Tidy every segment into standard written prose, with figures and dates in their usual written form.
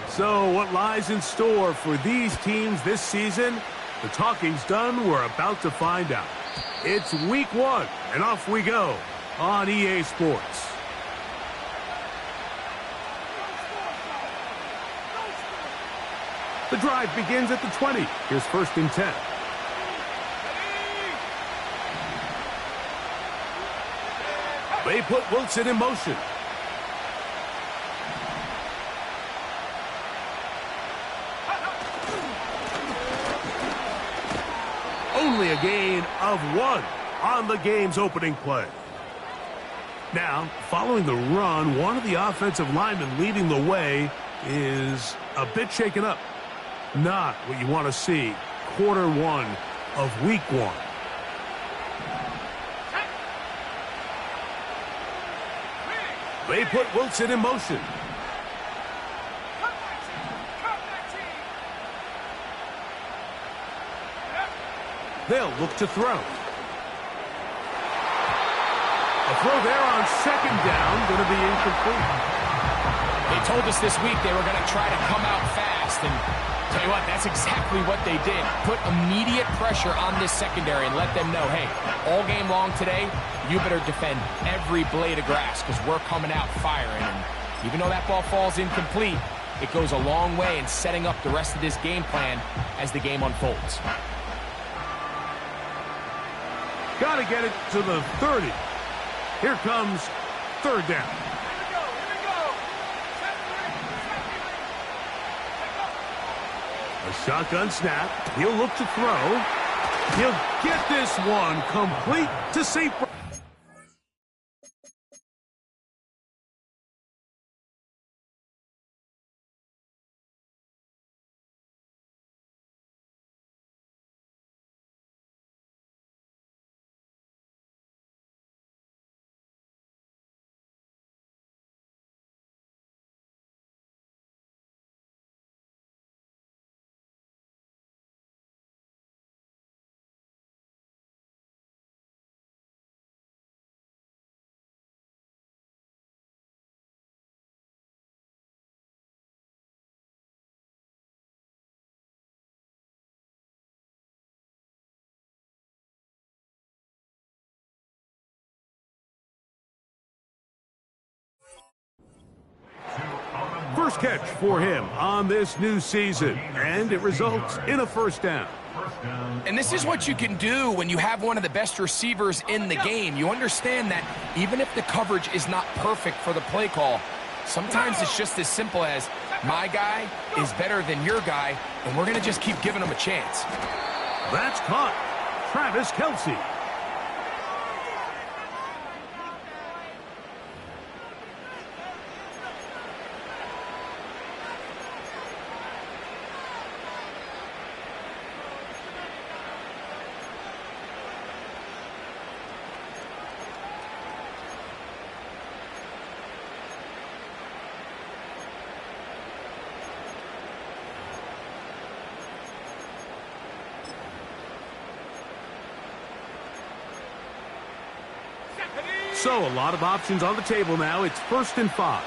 So what lies in store for these teams this season? The talking's done. We're about to find out. It's week 1, and off we go on EA Sports. The drive begins at the 20. Here's 1st and 10. They put Wilson in motion. Only a gain of 1 on the game's opening play. Now, following the run, one of the offensive linemen leading the way is a bit shaken up. Not what you want to see. Quarter 1 of week 1. They put Wilson in motion. They'll look to throw. A throw there on 2nd down, going to be incomplete. They told us this week they were going to try to come out fast, and tell you what, that's exactly what they did. Put immediate pressure on this secondary and let them know, hey, all game long today, you better defend every blade of grass because we're coming out firing. And even though that ball falls incomplete, it goes a long way in setting up the rest of this game plan as the game unfolds. Got to get it to the 30. Here comes 3rd down. A shotgun snap. He'll look to throw. He'll get this one complete to safety. First catch for him on this new season, and it results in a 1st down. And this is what you can do when you have one of the best receivers in the game. You understand that even if the coverage is not perfect for the play call, sometimes it's just as simple as my guy is better than your guy, and we're going to just keep giving him a chance. That's caught. Travis Kelce. So, a lot of options on the table now. It's 1st and 5.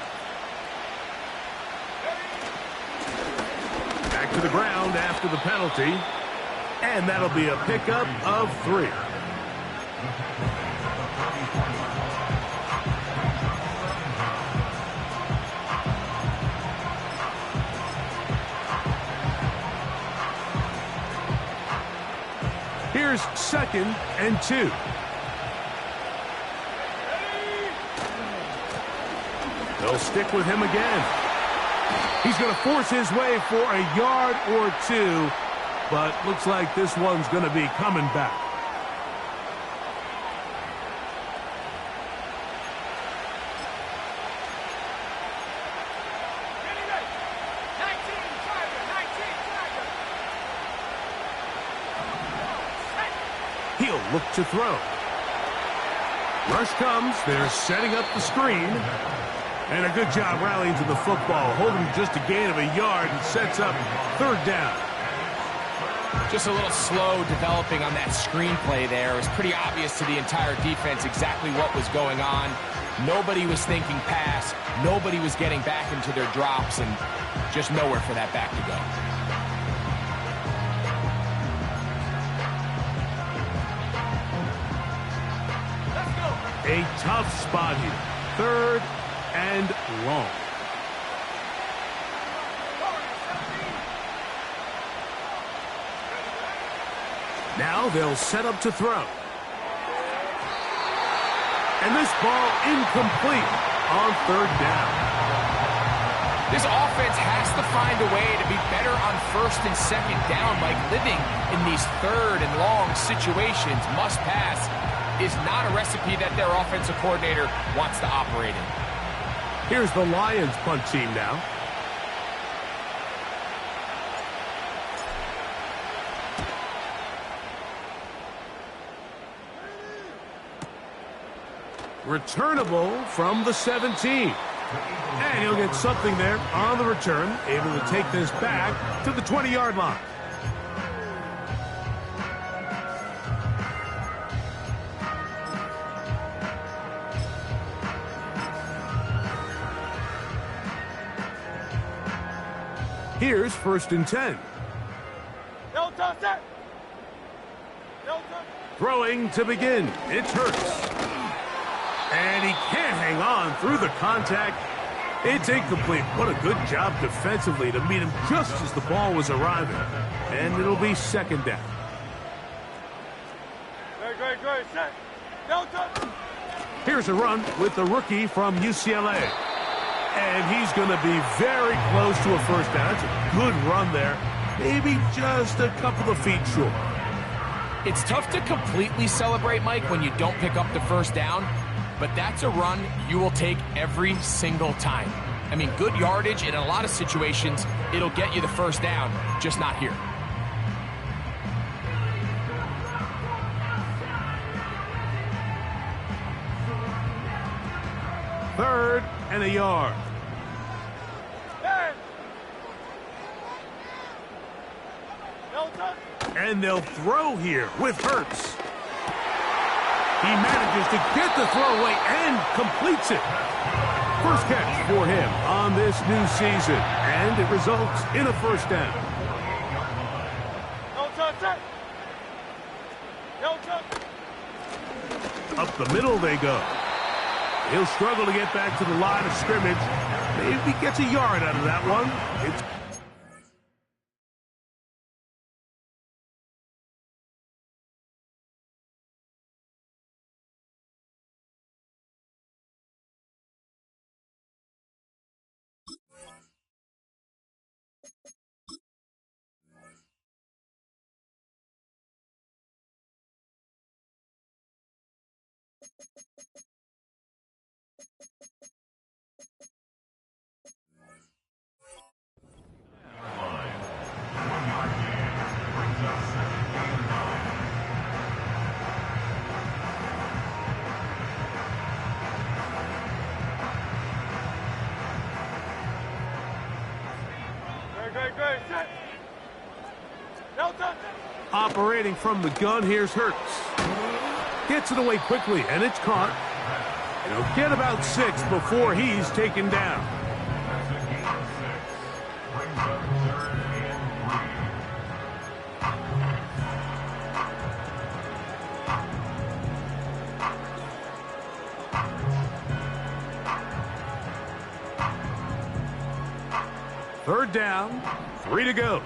Back to the ground after the penalty. And that'll be a pickup of 3. Here's 2nd and 2. They'll stick with him again. He's going to force his way for a yard or 2, but looks like this one's going to be coming back. He'll look to throw. Rush comes. They're setting up the screen. And a good job rallying to the football, holding just a gain of a yard and sets up 3rd down. Just a little slow developing on that screenplay there. It was pretty obvious to the entire defense exactly what was going on. Nobody was thinking pass. Nobody was getting back into their drops, and just nowhere for that back to go. A tough spot here. 3rd and long. Now they'll set up to throw. And this ball incomplete on 3rd down. This offense has to find a way to be better on 1st and 2nd down. Like, living in these 3rd and long situations, must pass, is not a recipe that their offensive coordinator wants to operate in. Here's the Lions punt team now. Returnable from the 17. And he'll get something there on the return, able to take this back to the 20-yard line. Here's 1st and 10. Throwing to begin. It's Hurts. And he can't hang on through the contact. It's incomplete. What a good job defensively to meet him just as the ball was arriving. And it'll be 2nd down. Here's a run with the rookie from UCLA. And he's going to be very close to a 1st down. That's a good run there. Maybe just a couple of feet short. It's tough to completely celebrate, Mike, when you don't pick up the 1st down. But that's a run you will take every single time. I mean, good yardage, and in a lot of situations, it'll get you the 1st down, just not here. Third and a yard. And they'll throw here with Hurts. He manages to get the throw away and completes it. First catch for him on this new season, and it results in a 1st down. Up the middle they go. He'll struggle to get back to the line of scrimmage. Maybe gets a yard out of that one. It's operating from the gun. Here's Hurts. Gets it away quickly, and it's caught. And he'll get about 6 before he's taken down. Third down, 3 to go.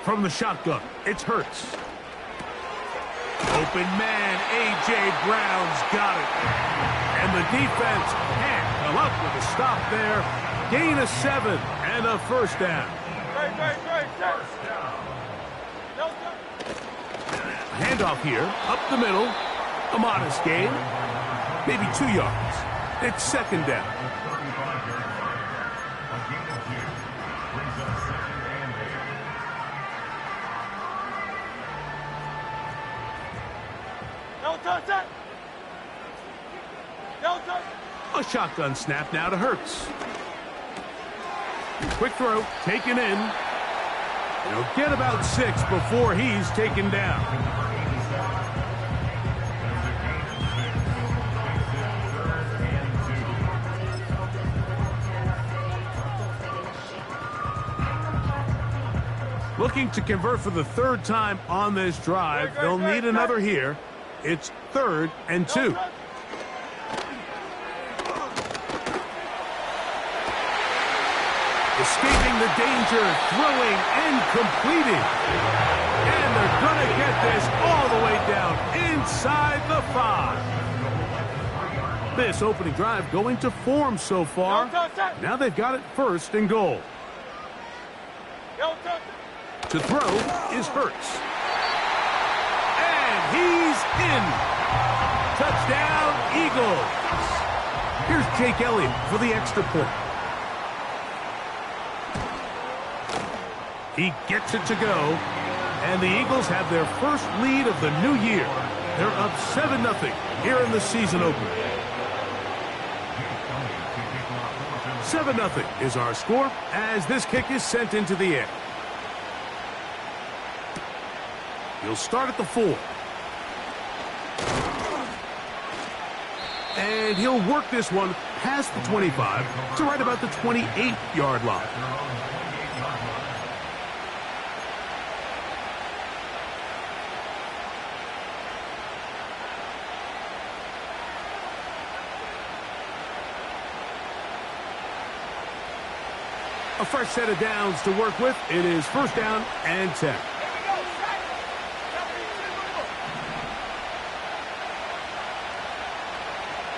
From the shotgun, it's Hurts. Open man, A.J. Brown's got it. And the defense can't come up with a stop there. Gain of 7 and a 1st down. Handoff here, up the middle. A modest gain, maybe 2 yards. It's 2nd down. A shotgun snap now to Hurts. Quick throw, taken in. He'll get about 6 before he's taken down. Looking to convert for the third time on this drive. They'll need another here. It's 3rd and 2. Escaping the danger, throwing and completing. And they're going to get this all the way down inside the 5. This opening drive going to form so far. Now they've got it 1st and goal. To throw is Hurts. And he's in. Touchdown, Eagles. Here's Jake Elliott for the extra point. He gets it to go, and the Eagles have their first lead of the new year. They're up 7-0 here in the season opener. 7-0 is our score as this kick is sent into the air. He'll start at the 4. And he'll work this one past the 25 to right about the 28-yard line. A fresh set of downs to work with. It is 1st down and 10.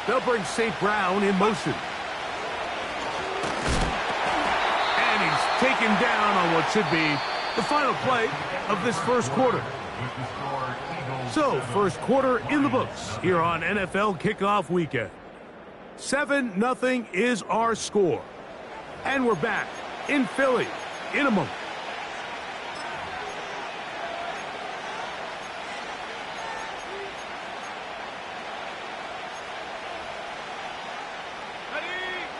They'll bring St. Brown in motion. And he's taken down on what should be the final play of this first quarter. So, first quarter in the books here on NFL Kickoff Weekend. 7-0 is our score. And we're back in Philly in a moment.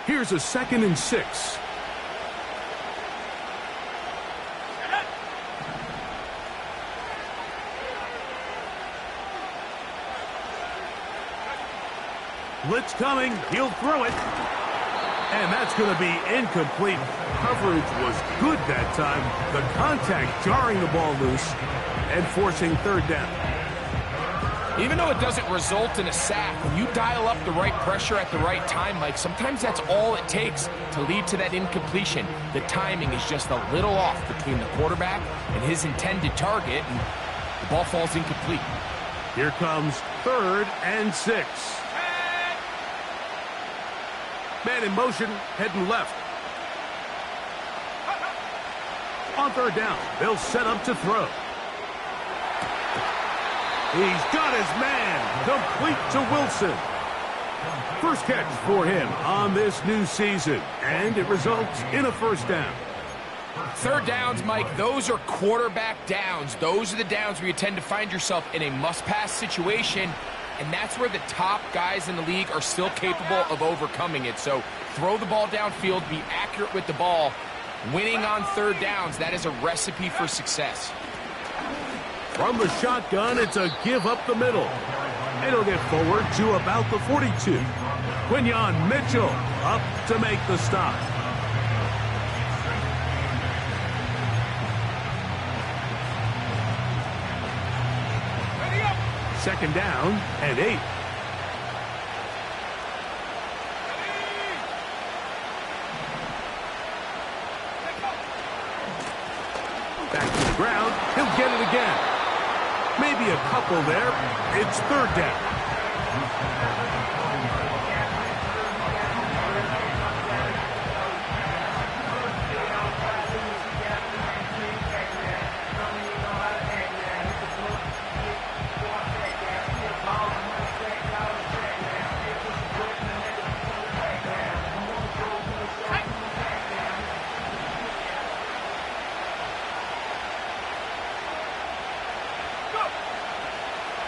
Here's a 2nd and 6. Blitz coming. He'll throw it. And that's going to be incomplete. Coverage was good that time. The contact jarring the ball loose and forcing 3rd down. Even though it doesn't result in a sack, when you dial up the right pressure at the right time, Mike, sometimes that's all it takes to lead to that incompletion. The timing is just a little off between the quarterback and his intended target, and the ball falls incomplete. Here comes 3rd and 6. Man in motion, heading left. On 3rd down, they'll set up to throw. He's got his man, complete to Wilson. First catch for him on this new season, and it results in a 1st down. 3rd downs, Mike, those are quarterback downs. Those are the downs where you tend to find yourself in a must-pass situation, and that's where the top guys in the league are still capable of overcoming it. So throw the ball downfield, be accurate with the ball. Winning on 3rd downs, that is a recipe for success. From the shotgun, it's a give up the middle. It'll get forward to about the 42. Quinyon Mitchell up to make the stop. Second down and 8. Back to the ground. He'll get it again. Maybe a couple there. It's 3rd down.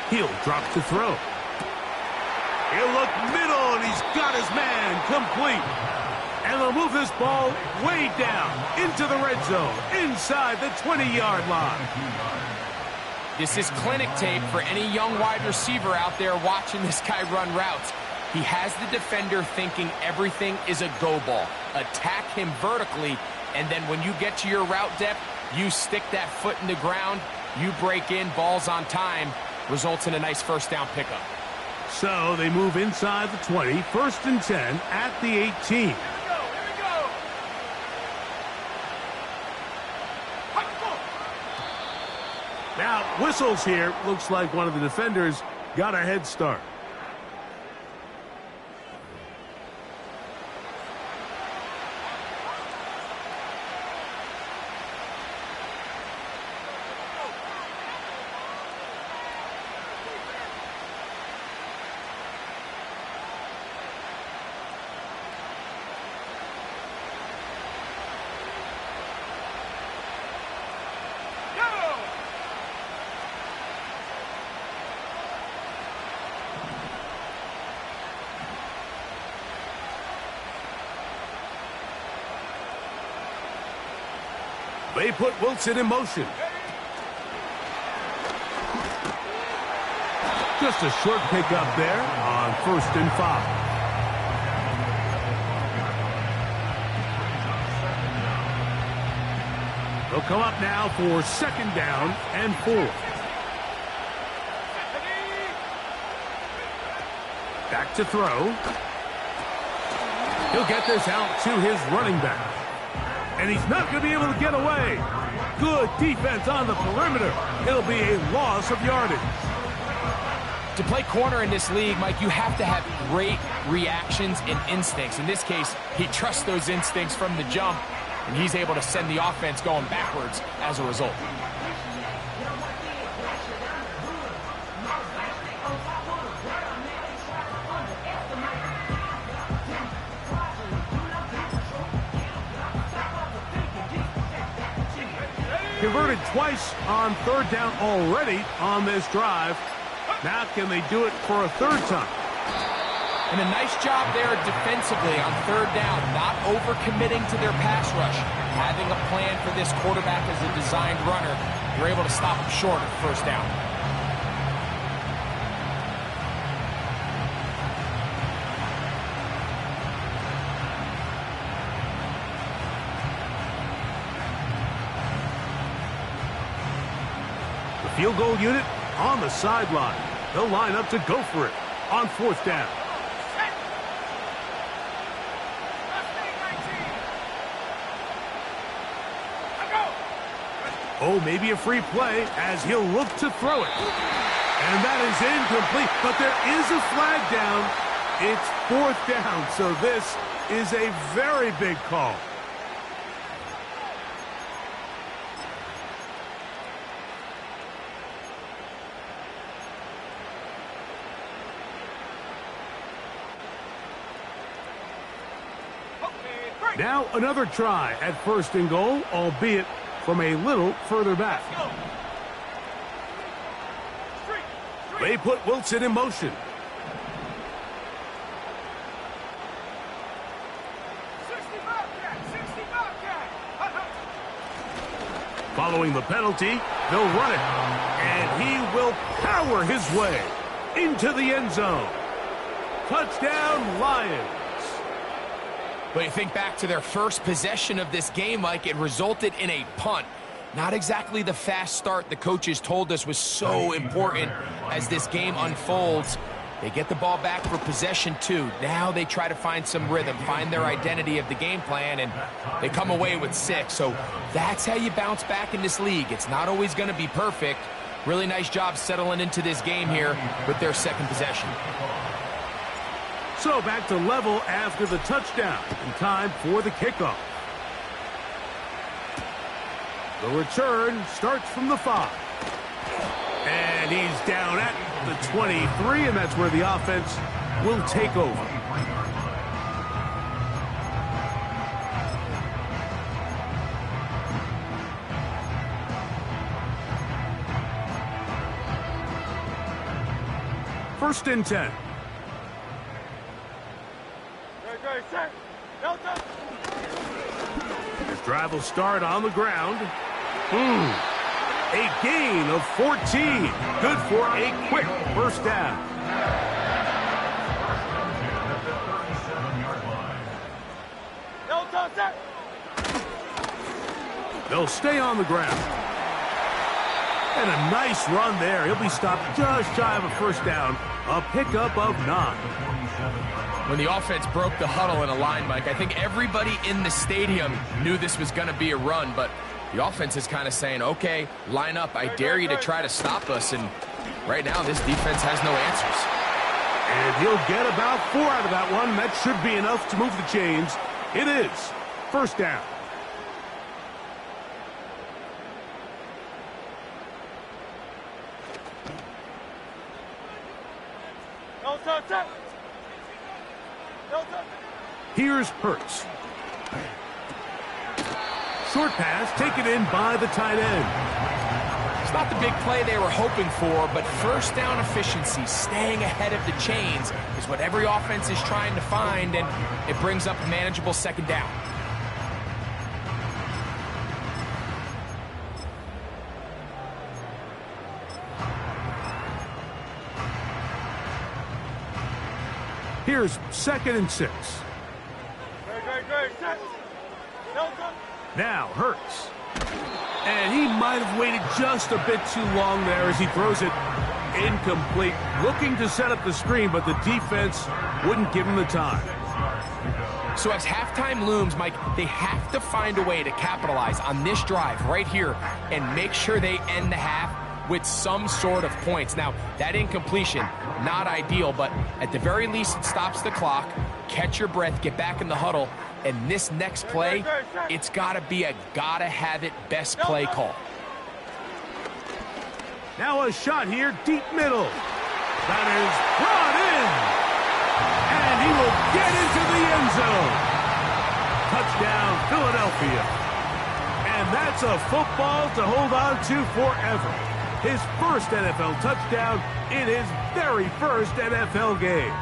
He'll drop to throw. He'll look middle, and he's got his man complete. And they'll move this ball way down into the red zone, inside the 20-yard line. This is clinic tape for any young wide receiver out there watching this guy run routes. He has the defender thinking everything is a go ball. Attack him vertically, and then when you get to your route depth, You stick that foot in the ground, you break in, ball's on time, results in a nice first down pickup. So they move inside the 20, 1st and 10 at the 18. Now, whistles here. Looks like one of the defenders got a head start. They put Wilson in motion. Just a short pickup there on 1st and 5. They'll come up now for 2nd down and 4. Back to throw. He'll get this out to his running back. And he's not going to be able to get away. Good defense on the perimeter. It'll be a loss of yardage. To play corner in this league, Mike, you have to have great reactions and instincts. In this case, he trusts those instincts from the jump, and he's able to send the offense going backwards as a result. Converted twice on 3rd down already on this drive. Now can they do it for a 3rd time? And a nice job there defensively on 3rd down, not overcommitting to their pass rush. Having a plan for this quarterback as a designed runner, you're able to stop him short of 1st down. Field goal unit on the sideline. They'll line up to go for it on 4th down. Oh, maybe a free play as he'll look to throw it. And that is incomplete, but there is a flag down. It's 4th down, so this is a very big call. Now another try at 1st and goal, albeit from a little further back. They put Wilson in motion. Following the penalty, they'll run it. And he will power his way into the end zone. Touchdown, Lions. But you think back to their first possession of this game, Mike, it resulted in a punt. Not exactly the fast start the coaches told us was so important as this game unfolds. They get the ball back for possession 2. Now they try to find some rhythm, find their identity of the game plan, and they come away with 6. So that's how you bounce back in this league. It's not always going to be perfect. Really nice job settling into this game here with their 2nd possession. So back to level after the touchdown, and time for the kickoff. The return starts from the 5. And he's down at the 23, and that's where the offense will take over. First and 10. This drive will start on the ground. A gain of 14. Good for a quick first down. They'll stay on the ground. And a nice run there. He'll be stopped just shy of a first down. A pickup of 9. When the offense broke the huddle in a line, Mike, I think everybody in the stadium knew this was going to be a run, but the offense is kind of saying, okay, line up. I dare you to try to stop us. And right now, this defense has no answers. And he'll get about 4 out of that one. That should be enough to move the chains. It is first down. Here's Hurts. Short pass taken in by the tight end. It's not the big play they were hoping for, but first down efficiency, staying ahead of the chains, is what every offense is trying to find, and it brings up a manageable second down. Here's 2nd and 6. Now Hurts. And he might have waited just a bit too long there as he throws it incomplete. Looking to set up the screen, but the defense wouldn't give him the time. So as halftime looms, Mike, they have to find a way to capitalize on this drive right here and make sure they end the half with some sort of points. Now, that incompletion, not ideal, but at the very least, it stops the clock. Catch your breath, get back in the huddle, and this next play, it's got to be a gotta-have-it best play call. Now a shot here, deep middle. That is brought in. And he will get into the end zone. Touchdown, Philadelphia. And that's a football to hold on to forever. His first NFL touchdown in his very first NFL game.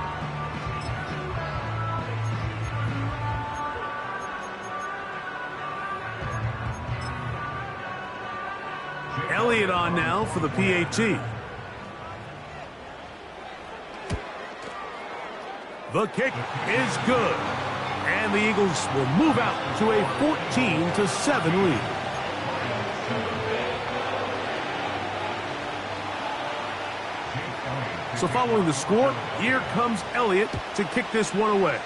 Elliott on now for the PAT. The kick is good. And the Eagles will move out to a 14-7 lead. So following the score, here comes Elliott to kick this one away.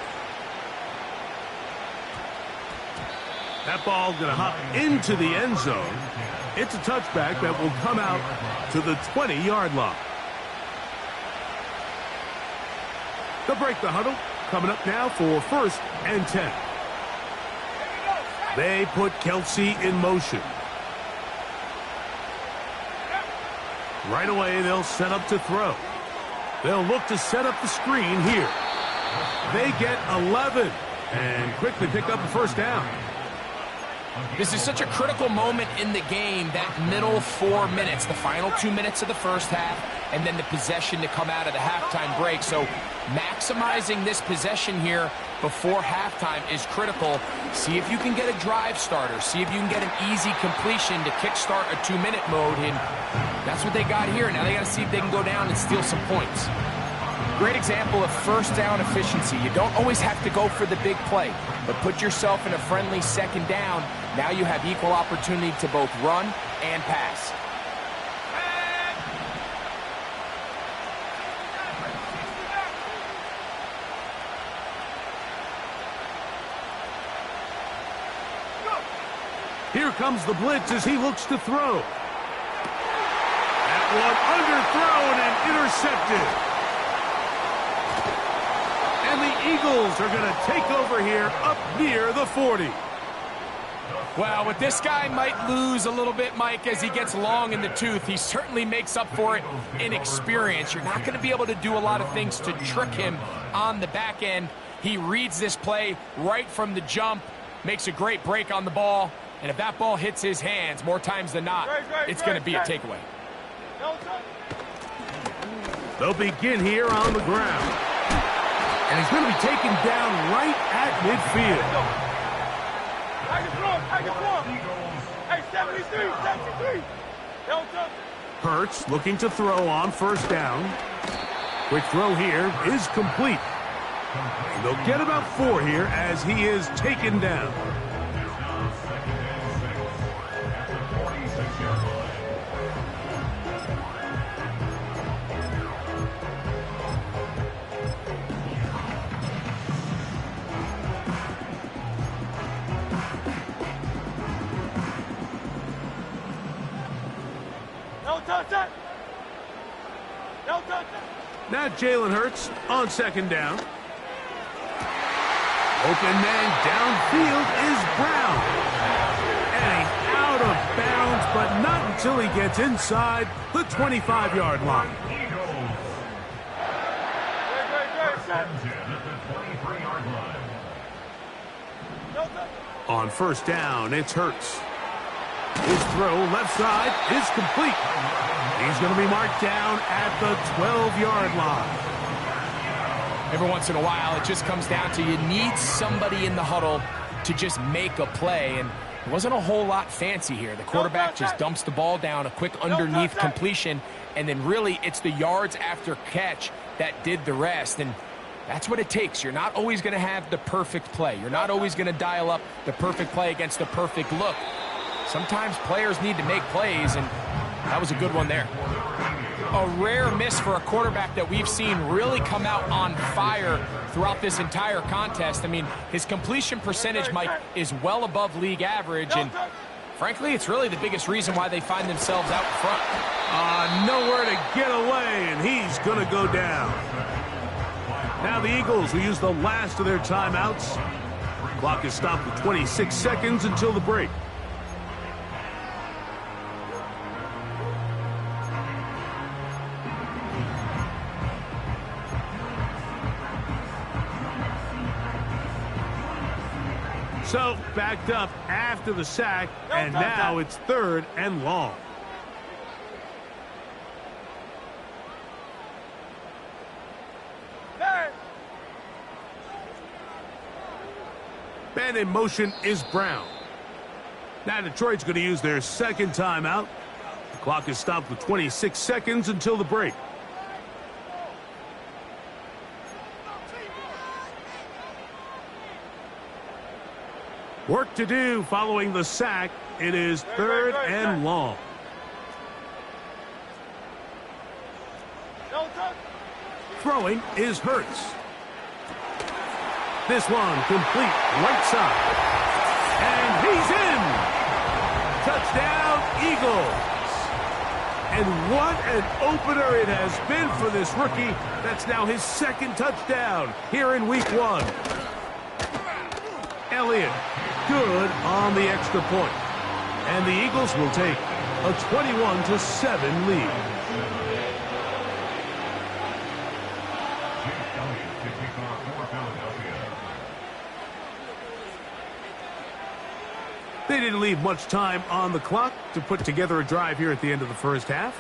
That ball going to hop into the end zone. It's a touchback that will come out to the 20-yard line. They'll break the huddle. Coming up now for 1st and 10. They put Kelsey in motion. Right away, they'll set up to throw. They'll look to set up the screen here. They get 11 and quickly pick up the first down. This is such a critical moment in the game, that middle 4 minutes, the final 2 minutes of the first half, and then the possession to come out of the halftime break. So maximizing this possession here before halftime is critical. See if you can get a drive starter. See if you can get an easy completion to kickstart a 2-minute mode. And that's what they got here. Now they got to see if they can go down and steal some points. Great example of first down efficiency. You don't always have to go for the big play, but put yourself in a friendly second down. Now you have equal opportunity to both run and pass. Here comes the blitz as he looks to throw. That one underthrown and intercepted. And the Eagles are going to take over here up near the 40. Well, what this guy might lose a little bit, Mike, as he gets long in the tooth, he certainly makes up for it in experience. You're not going to be able to do a lot of things to trick him on the back end. He reads this play right from the jump, makes a great break on the ball, and if that ball hits his hands more times than not, it's going to be a takeaway. They'll begin here on the ground. And he's going to be taken down right at midfield. Hey, 73. Hurts looking to throw on first down. Quick throw here is complete. And they'll get about 4 here as he is taken down. Now Jalen Hurts on second down. Open man downfield is Brown. And he's out of bounds, but not until he gets inside the 25-yard line. On first down, it's Hurts. His throw left side is complete. He's going to be marked down at the 12-yard line. Every once in a while, it just comes down to you need somebody in the huddle to just make a play, and it wasn't a whole lot fancy here. The quarterback just dumps the ball down, a quick underneath completion, and then really it's the yards after catch that did the rest, and that's what it takes. You're not always going to have the perfect play. You're not always going to dial up the perfect play against the perfect look. Sometimes players need to make plays, and that was a good one there. A rare miss for a quarterback that we've seen really come out on fire throughout this entire contest. I mean, his completion percentage, Mike, is well above league average, and frankly, it's really the biggest reason why they find themselves out front. Nowhere to get away, and he's going to go down. Now the Eagles will use the last of their timeouts. Clock is stopped with 26 seconds until the break. So, backed up after the sack, and now it's 3rd and long. Man in motion is Brown. Now Detroit's going to use their second timeout. The clock is stopped with 26 seconds until the break. Work to do following the sack. It is 3rd and long. Throwing is Hurts. This one complete right side. And he's in. Touchdown, Eagles. And what an opener it has been for this rookie. That's now his 2nd touchdown here in week 1. Elliott, good on the extra point. And the Eagles will take a 21-7 lead. They didn't leave much time on the clock to put together a drive here at the end of the first half.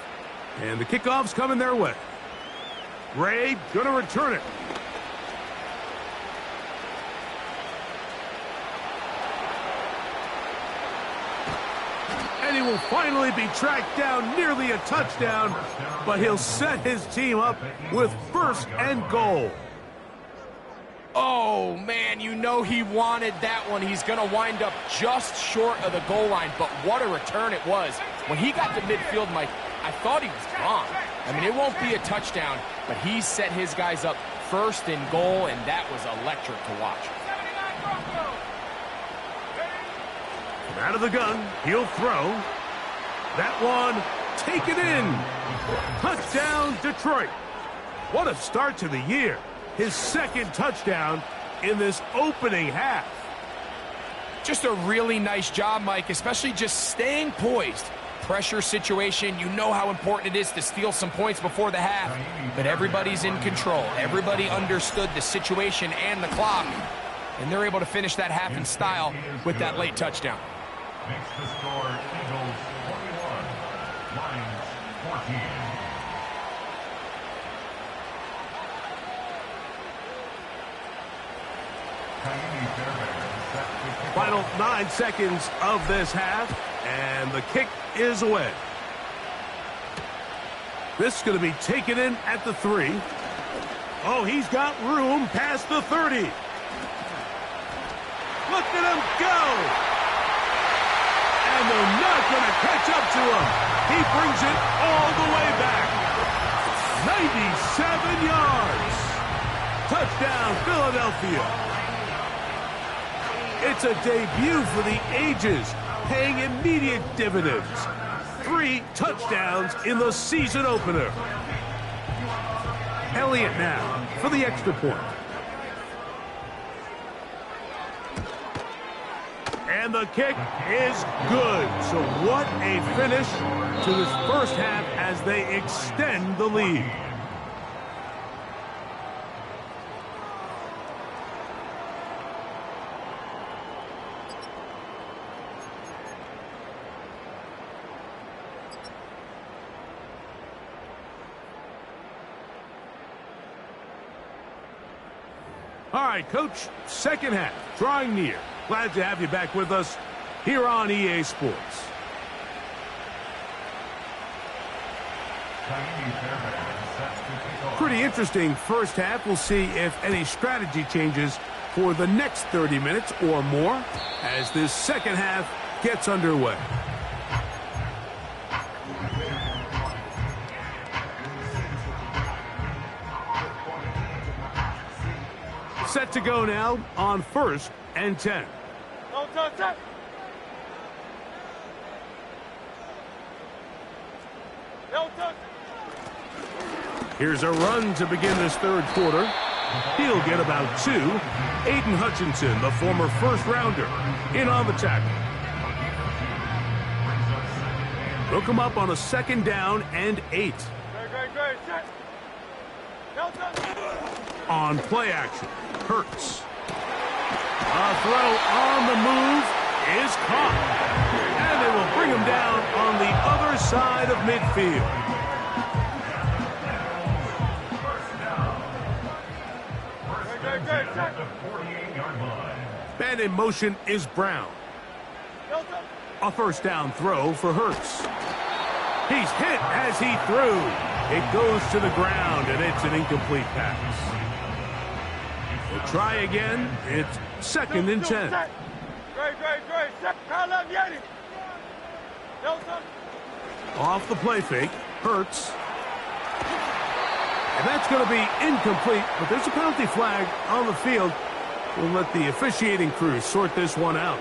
And the kickoff's coming their way. Ray gonna return it. And he will finally be tracked down, nearly a touchdown, but he'll set his team up with 1st and goal. Oh, man, you know he wanted that one. He's going to wind up just short of the goal line, but what a return it was. When he got to midfield, Mike, I thought he was gone. I mean, it won't be a touchdown, but he set his guys up 1st and goal, and that was electric to watch. From out of the gun, he'll throw. That one taken in. Touchdown, Detroit. What a start to the year. His 2nd touchdown in this opening half. Just a really nice job, Mike, especially just staying poised. Pressure situation, you know how important it is to steal some points before the half, but everybody's in control. Everybody understood the situation and the clock, and they're able to finish that half in style with that late touchdown. Makes the score Eagles 21, Lions 14. Final 9 seconds of this half, and the kick is away. This is going to be taken in at the 3. Oh, he's got room past the 30. Look at him go! And they're not going to catch up to him. He brings it all the way back. 97 yards. Touchdown, Philadelphia. It's a debut for the ages, paying immediate dividends. 3 touchdowns in the season opener. Elliott now for the extra point. And the kick is good. So what a finish to this first half as they extend the lead. All right, Coach, second half, drawing near. Glad to have you back with us here on EA Sports. Pretty interesting first half. We'll see if any strategy changes for the next 30 minutes or more as this second half gets underway. Set to go now on 1st and 10. Here's a run to begin this third quarter. He'll get about 2. Aiden Hutchinson, the former first-rounder, in on the tackle. They'll come up on a 2nd down and 8. On play action, Hurts. A throw on the move is caught. And they will bring him down on the other side of midfield. Man in motion is Brown. A 1st down throw for Hurts. He's hit as he threw. It goes to the ground, and it's an incomplete pass. We'll try again. It's 2nd and 10. Off the play fake, Hurts. And that's going to be incomplete, but there's a penalty flag on the field. We'll let the officiating crew sort this one out.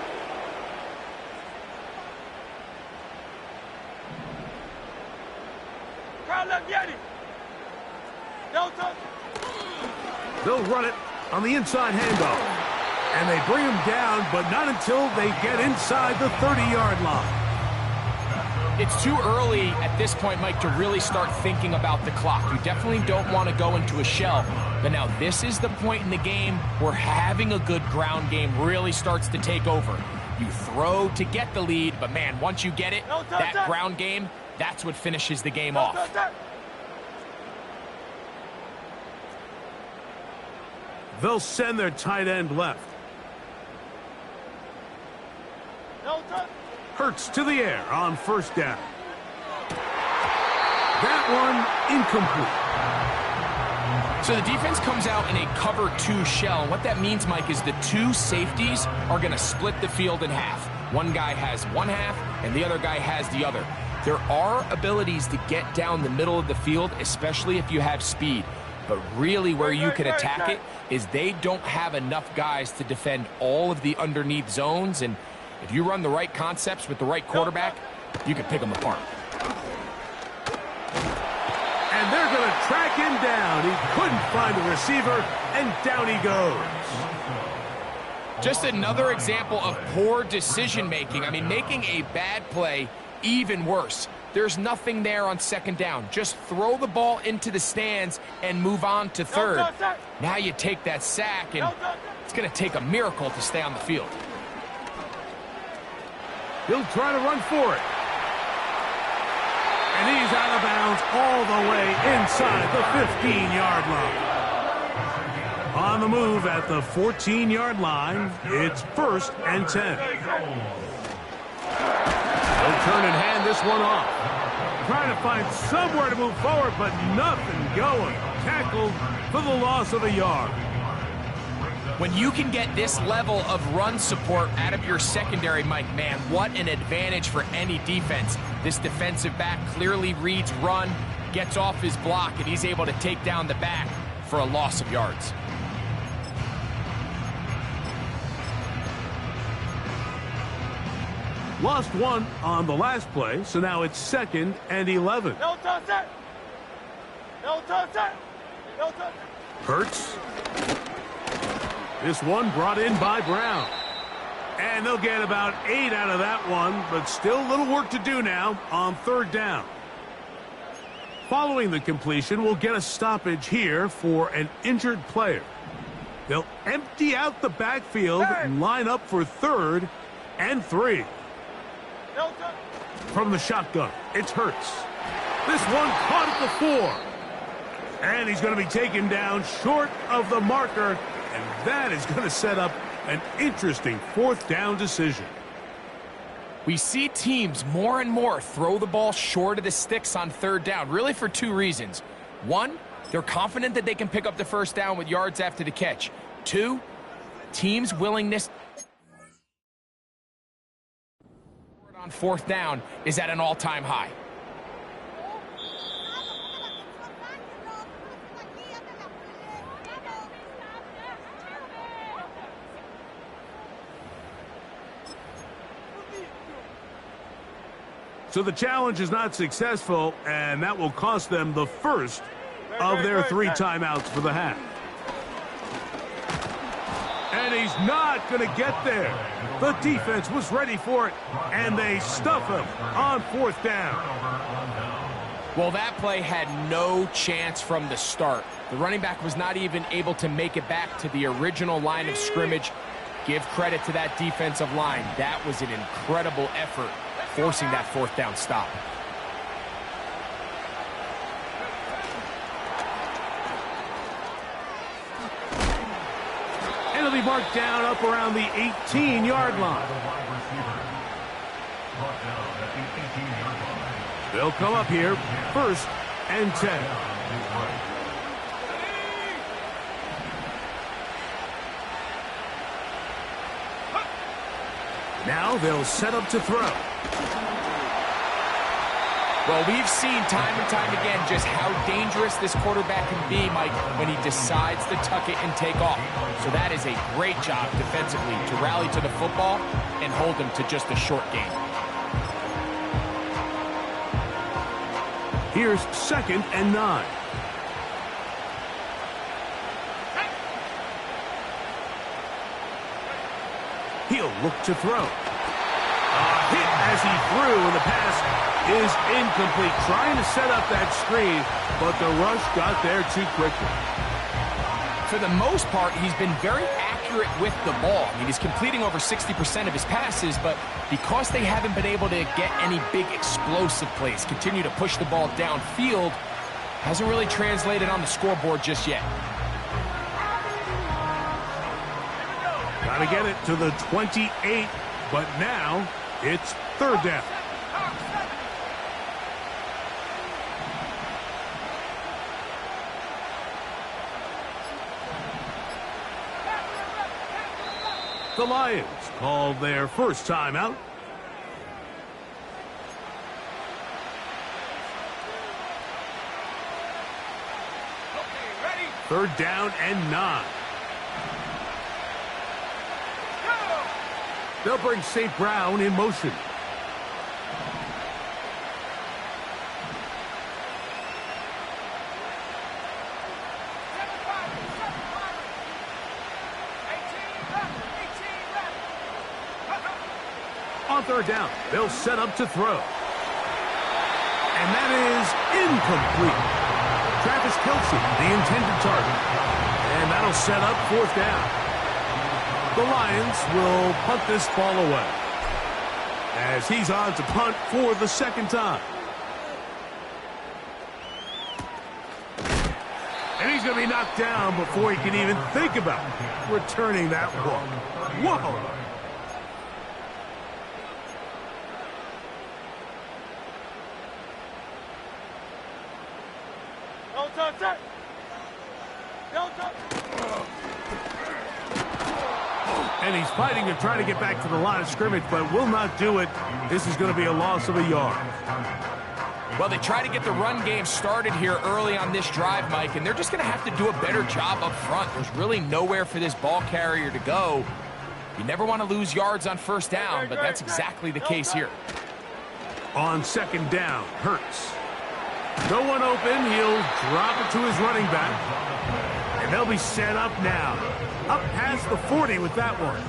They'll run it on the inside handoff. And they bring him down, but not until they get inside the 30-yard line. It's too early at this point, Mike, to really start thinking about the clock. You definitely don't want to go into a shell. But now this is the point in the game where having a good ground game really starts to take over. You throw to get the lead, but man, once you get it, that ground game, that's what finishes the game off. They'll send their tight end left. Hurts to the air on 1st down. That one incomplete. So the defense comes out in a cover 2 shell. What that means, Mike, is the 2 safeties are going to split the field in half. One guy has one half, and the other guy has the other. There are abilities to get down the middle of the field, especially if you have speed. But really where you can attack it is they don't have enough guys to defend all of the underneath zones. And if you run the right concepts with the right quarterback, you can pick them apart. And they're going to track him down. He couldn't find a receiver, and down he goes. Just another example of poor decision-making. I mean, making a bad play even worse. There's nothing there on 2nd down. Just throw the ball into the stands and move on to 3rd. Now you take that sack, and it's going to take a miracle to stay on the field. He'll try to run for it. And he's out of bounds all the way inside the 15-yard line. On the move at the 14-yard line, it's 1st and 10. They'll turn and hand this one off. Trying to find somewhere to move forward, but nothing going. Tackled for the loss of a yard. When you can get this level of run support out of your secondary, Mike, man, what an advantage for any defense. This defensive back clearly reads run, gets off his block, and he's able to take down the back for a loss of yards. Lost one on the last play, so now it's 2nd and 11. No touch it. No touch it. No touch it. Hurts. This one brought in by Brown. And they'll get about 8 out of that one, but still a little work to do now on 3rd down. Following the completion, we'll get a stoppage here for an injured player. They'll empty out the backfield and line up for 3rd and 3. No touch. From the shotgun, it's Hurts. This one caught at the 4. And he's going to be taken down short of the marker, and that is going to set up an interesting 4th down decision. We see teams more and more throw the ball short of the sticks on 3rd down, really for 2 reasons. 1, they're confident that they can pick up the 1st down with yards after the catch. 2, teams' willingness on 4th down is at an all-time high. So the challenge is not successful, and that will cost them the first of their 3 timeouts for the half. And he's not going to get there. The defense was ready for it, and they stuff him on 4th down. Well, that play had no chance from the start. The running back was not even able to make it back to the original line of scrimmage. Give credit to that defensive line. That was an incredible effort, forcing that 4th down stop. And it'll be marked down up around the 18-yard line. They'll come up here, 1st and 10. Now they'll set up to throw. Well, we've seen time and time again just how dangerous this quarterback can be, Mike, when he decides to tuck it and take off. So that is a great job defensively to rally to the football and hold him to just a short gain. Here's 2nd and 9. He'll look to throw. A hit as he threw, and the pass is incomplete. Trying to set up that screen, but the rush got there too quickly. For the most part, he's been very accurate with the ball. I mean, he's completing over 60% of his passes, but because they haven't been able to get any big explosive plays, continue to push the ball downfield, hasn't really translated on the scoreboard just yet. Got to get it to the 28, but now it's 3rd down. The Lions called their first timeout. Ready? 3rd down and 9. They'll bring St. Brown in motion. On 3rd down, they'll set up to throw. And that is incomplete. Travis Kelce, the intended target. And that'll set up 4th down. The Lions will punt this ball away as he's on to punt for the 2nd time. And he's going to be knocked down before he can even think about returning that one. Whoa! No touch it. No touch. And he's fighting to try to get back to the line of scrimmage, but will not do it. This is going to be a loss of a yard. Well, they try to get the run game started here early on this drive, Mike, and they're just going to have to do a better job up front. There's really nowhere for this ball carrier to go. You never want to lose yards on first down, but that's exactly the case here. On second down, Hurts. No one open. He'll drop it to his running back. And they'll be set up now. Up past the 40 with that one.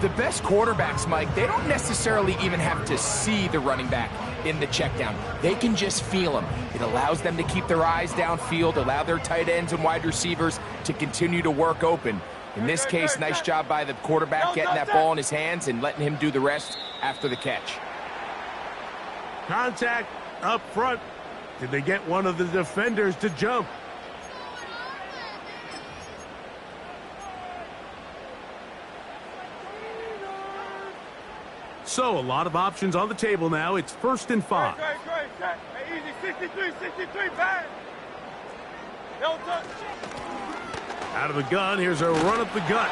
The best quarterbacks, Mike, they don't necessarily even have to see the running back in the check down. They can just feel him. It allows them to keep their eyes downfield, allow their tight ends and wide receivers to continue to work open. In this case, nice job by the quarterback getting that ball in his hands and letting him do the rest after the catch. Contact up front. Did they get one of the defenders to jump? So, a lot of options on the table now. It's 1st and 5. Great. Hey, easy. 63, bang. No touch. Out of the gun, here's a run up the gut.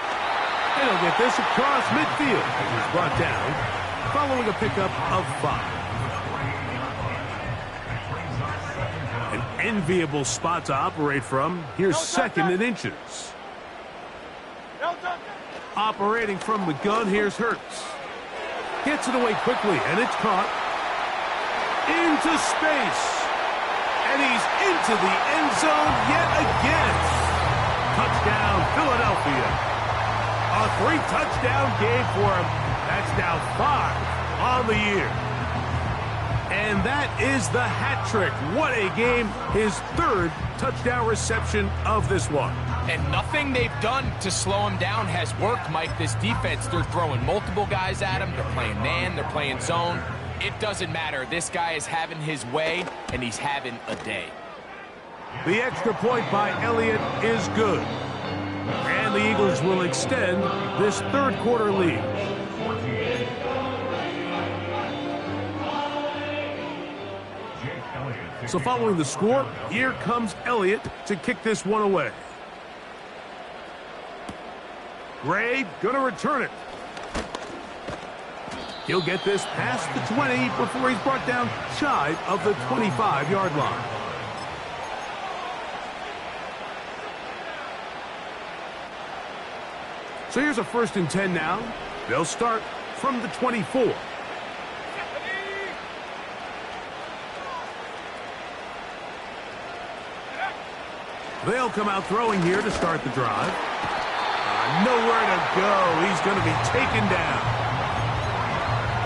And he'll get this across midfield. He's brought down, following a pickup of 5. An enviable spot to operate from. Here's 2nd and inches. No touch. Operating from the gun, here's Hurts. Gets it away quickly, and it's caught. Into space. And he's into the end zone yet again. Touchdown, Philadelphia. A 3-touchdown game for him. That's now 5 on the year. And that is the hat trick. What a game. His 3rd touchdown reception of this one. And nothing they've done to slow him down has worked, Mike. This defense, they're throwing multiple guys at him. They're playing man, they're playing zone. It doesn't matter. This guy is having his way, and he's having a day. The extra point by Elliott is good. And the Eagles will extend this 3rd quarter lead. So following the score, here comes Elliott to kick this one away. Gray gonna return it. He'll get this past the 20 before he's brought down shy of the 25-yard line. So here's a 1st and 10 now. They'll start from the 24. They'll come out throwing here to start the drive. Nowhere to go. He's going to be taken down.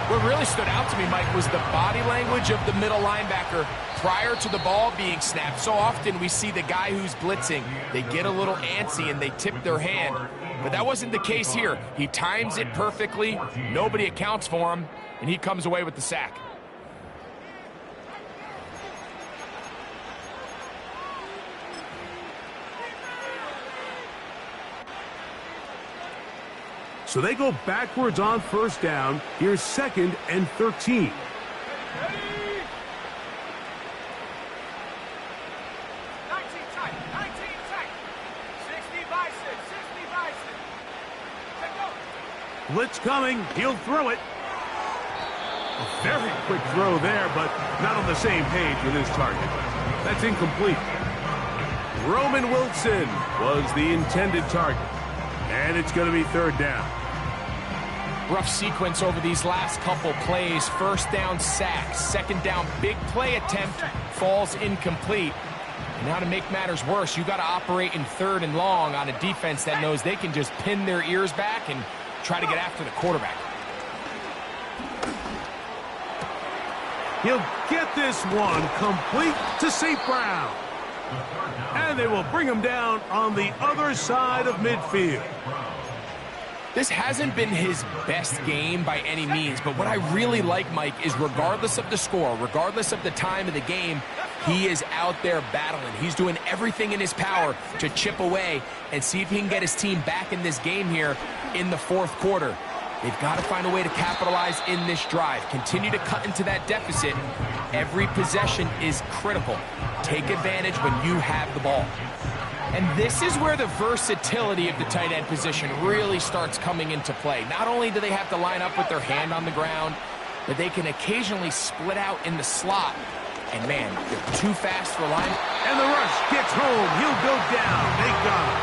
What really stood out to me, Mike, was the body language of the middle linebacker prior to the ball being snapped. So often we see the guy who's blitzing, they get a little antsy and they tip their hand. But that wasn't the case here. He times it perfectly. Nobody accounts for him, and he comes away with the sack. So they go backwards on 1st down. Here's 2nd and 13. 19 tight. 60 by 6. Blitz coming. He'll throw it. A very quick throw there, but not on the same page with his target. That's incomplete. Roman Wilson was the intended target. And it's going to be 3rd down. Rough sequence over these last couple plays. 1st down sack. 2nd down big play attempt falls incomplete. And now to make matters worse, you got to operate in 3rd and long on a defense that knows they can just pin their ears back and try to get after the quarterback. He'll get this one complete to St. Brown. And they will bring him down on the other side of midfield. This hasn't been his best game by any means, but what I really like, Mike, is regardless of the score, regardless of the time of the game, he is out there battling. He's doing everything in his power to chip away and see if he can get his team back in this game here in the 4th quarter. They've got to find a way to capitalize in this drive. Continue to cut into that deficit. Every possession is critical. Take advantage when you have the ball. And this is where the versatility of the tight end position really starts coming into play. Not only do they have to line up with their hand on the ground, but they can occasionally split out in the slot. And man, they're too fast for line. And the rush gets home. He'll go down. They got him.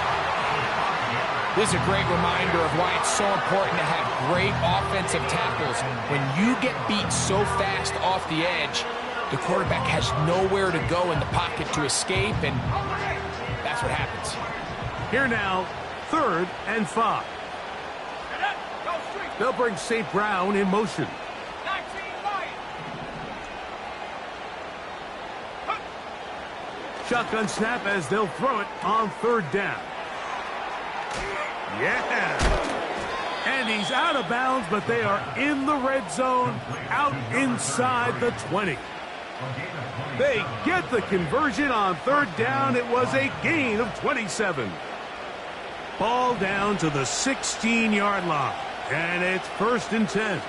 This is a great reminder of why it's so important to have great offensive tackles. When you get beat so fast off the edge, the quarterback has nowhere to go in the pocket to escape, and that's what happens. Here now, 3rd and 5. They'll bring St. Brown in motion. Shotgun snap as they'll throw it on 3rd down. Yeah! And he's out of bounds, but they are in the red zone, out inside the 20. They get the conversion on 3rd down. It was a gain of 27. Ball down to the 16-yard line, and it's 1st and 10.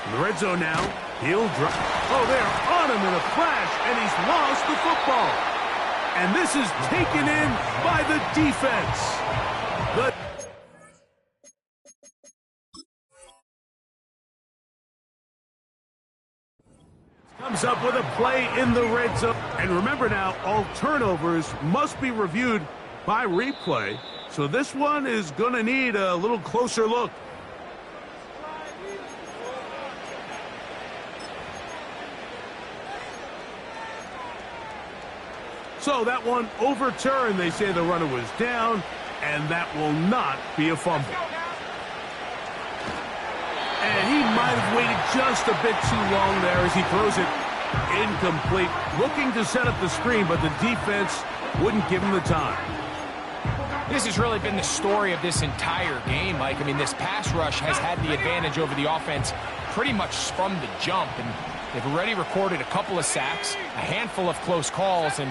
In the red zone now, he'll drop. Oh, they're on him in a flash, and he's lost the football. And this is taken in by the defense. Comes up with a play in the red zone. And remember now, all turnovers must be reviewed by replay. So this one is going to need a little closer look. So that one overturned. They say the runner was down, and that will not be a fumble. And he might have waited just a bit too long there as he throws it incomplete. Looking to set up the screen, but the defense wouldn't give him the time. This has really been the story of this entire game, Mike. I mean, this pass rush has had the advantage over the offense pretty much from the jump. And they've already recorded a couple of sacks, a handful of close calls, and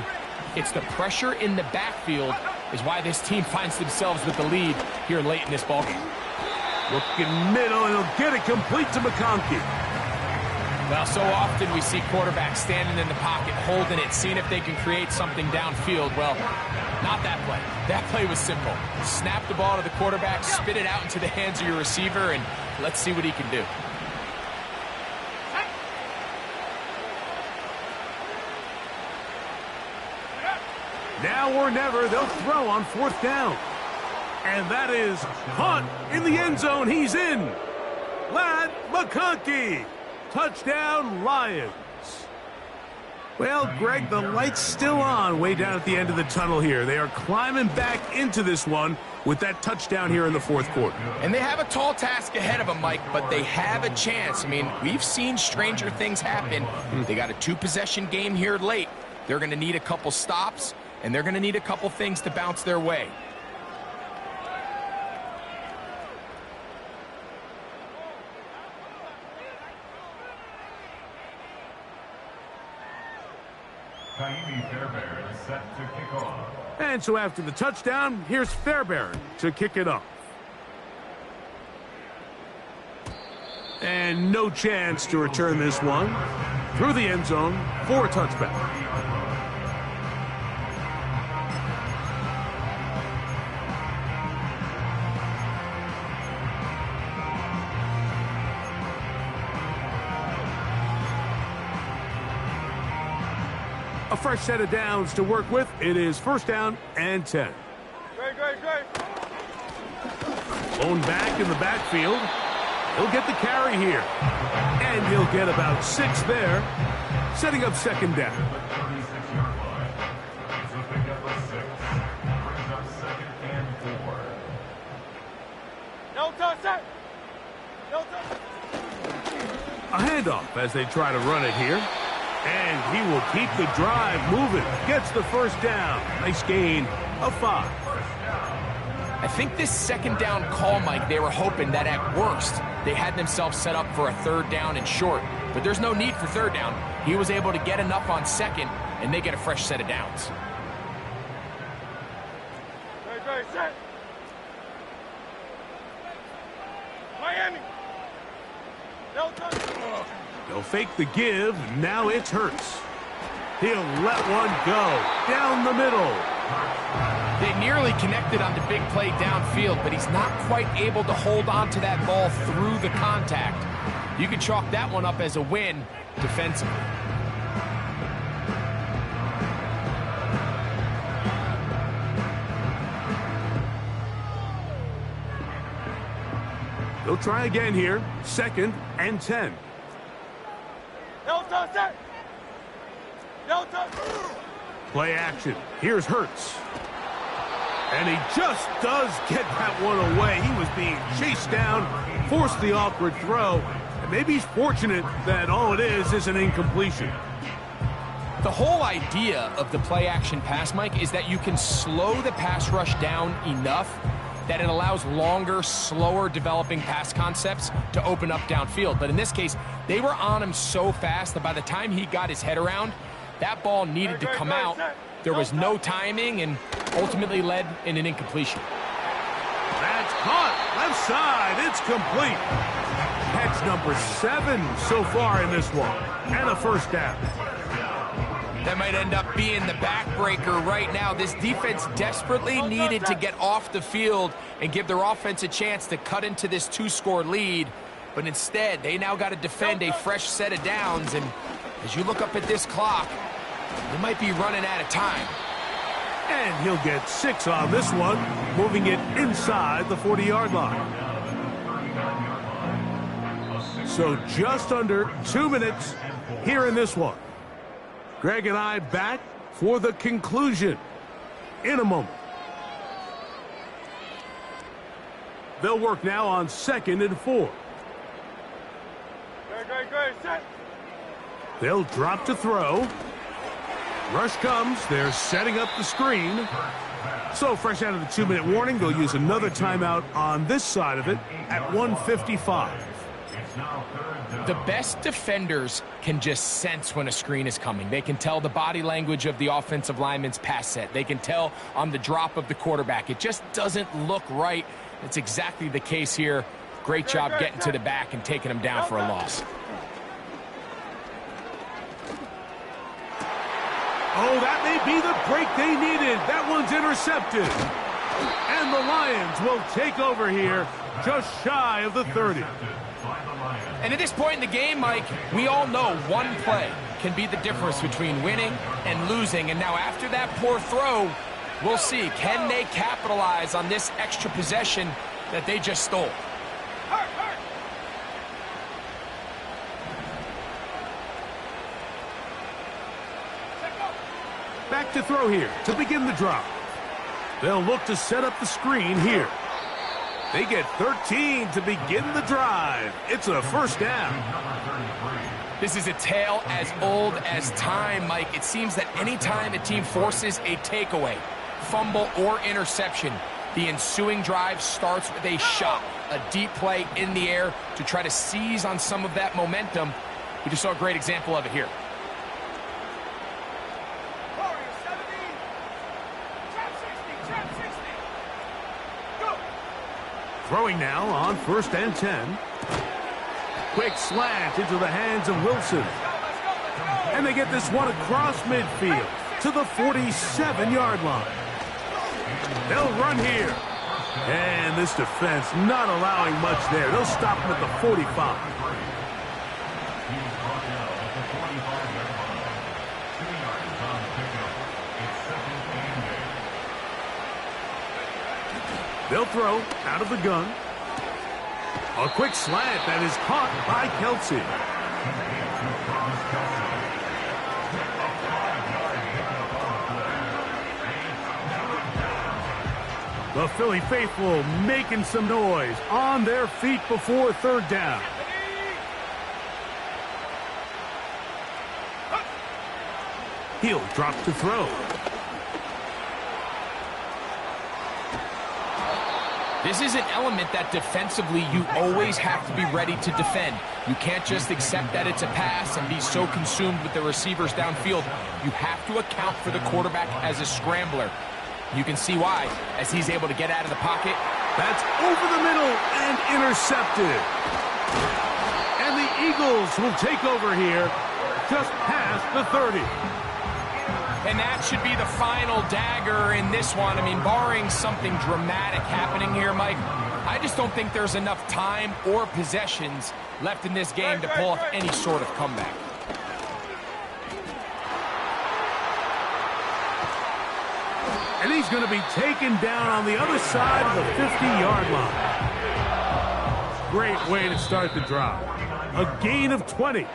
it's the pressure in the backfield is why this team finds themselves with the lead here late in this ballgame. Looking middle, and he'll get it complete to McConkey. Well, so often we see quarterbacks standing in the pocket, holding it, seeing if they can create something downfield. Well, not that play. That play was simple. Snap the ball to the quarterback, spit it out into the hands of your receiver, and let's see what he can do. Now or never, they'll throw on 4th down. And that is Hunt in the end zone. He's in. Lad McConkey. Touchdown, Lions. Well, Greg, the light's still on way down at the end of the tunnel here. They are climbing back into this one with that touchdown here in the 4th quarter. And they have a tall task ahead of them, Mike, but they have a chance. I mean, we've seen stranger things happen. They got a 2-possession game here late. They're going to need a couple stops, and they're going to need a couple things to bounce their way. Fairbairn is set to kick off. And so after the touchdown, here's Fairbairn to kick it off. And no chance to return this one through the end zone for a touchback. A fresh set of downs to work with. It is 1st down and 10. Great. Blown back in the backfield. He'll get the carry here. And he'll get about 6 there, setting up 2nd down. No touchdown. A handoff as they try to run it here. And he will keep the drive moving. Gets the 1st down. Nice gain of 5. I think this 2nd down call, Mike, they were hoping that at worst they had themselves set up for a 3rd down and short. But there's no need for 3rd down. He was able to get enough on 2nd, and they get a fresh set of downs. Great, set. Miami. No touchdown. They'll fake the give. Now it's Hurts. He'll let one go down the middle. They nearly connected on the big play downfield, but he's not quite able to hold on to that ball through the contact. You can chalk that one up as a win defensively. They'll try again here. 2nd and 10. No touch. No touch. Play action. Here's Hurts. And he just does get that one away. He was being chased down, forced the awkward throw. And maybe he's fortunate that all it is an incompletion. The whole idea of the play action pass, Mike, is that you can slow the pass rush down enough that it allows longer, slower developing pass concepts to open up downfield. But in this case, they were on him so fast that by the time he got his head around, that ball needed to come out. There was no timing and ultimately led in an incompletion. That's caught. Left side. It's complete. Catch number 7 so far in this one. And a first down. That might end up being the backbreaker right now. This defense desperately needed to get off the field and give their offense a chance to cut into this 2-score lead. But instead, they now got to defend a fresh set of downs. And as you look up at this clock, they might be running out of time. And he'll get 6 on this one, moving it inside the 40-yard line. So just under 2 minutes here in this one. Greg and I back for the conclusion in a moment. They'll work now on 2nd and 4. Great. Set. They'll drop to throw. Rush comes. They're setting up the screen. So fresh out of the 2-minute warning, they'll use another timeout on this side of it at 1:55. The best defenders can just sense when a screen is coming. They can tell the body language of the offensive lineman's pass set. They can tell on the drop of the quarterback. It just doesn't look right. It's exactly the case here. Great job getting to the back and taking them down for a loss. Oh, that may be the break they needed. That one's intercepted. And the Lions will take over here just shy of the 30. And at this point in the game, Mike, we all know one play can be the difference between winning and losing. And now after that poor throw, we'll see. Can they capitalize on this extra possession that they just stole? Back to throw here to begin the drop. They'll look to set up the screen here. They get 13 to begin the drive. It's a first down. This is a tale as old as time, Mike. It seems that anytime a team forces a takeaway, fumble, or interception, the ensuing drive starts with a shot, a deep play in the air to try to seize on some of that momentum. We just saw a great example of it here. Throwing now on 1st and 10. Quick slant into the hands of Wilson. And they get this one across midfield to the 47-yard line. They'll run here. And this defense not allowing much there. They'll stop him at the 45. They'll throw out of the gun. A quick slant that is caught by Kelsey. The Philly faithful making some noise on their feet before 3rd down. He'll drop to throw. This is an element that defensively you always have to be ready to defend. You can't just accept that it's a pass and be so consumed with the receivers downfield. You have to account for the quarterback as a scrambler. You can see why, as he's able to get out of the pocket. That's over the middle and intercepted. And the Eagles will take over here just past the 30. And that should be the final dagger in this one. I mean, barring something dramatic happening here, Mike, I just don't think there's enough time or possessions left in this game to pull off any sort of comeback. And he's going to be taken down on the other side of the 50-yard line. great way to start the drive. A gain of 20.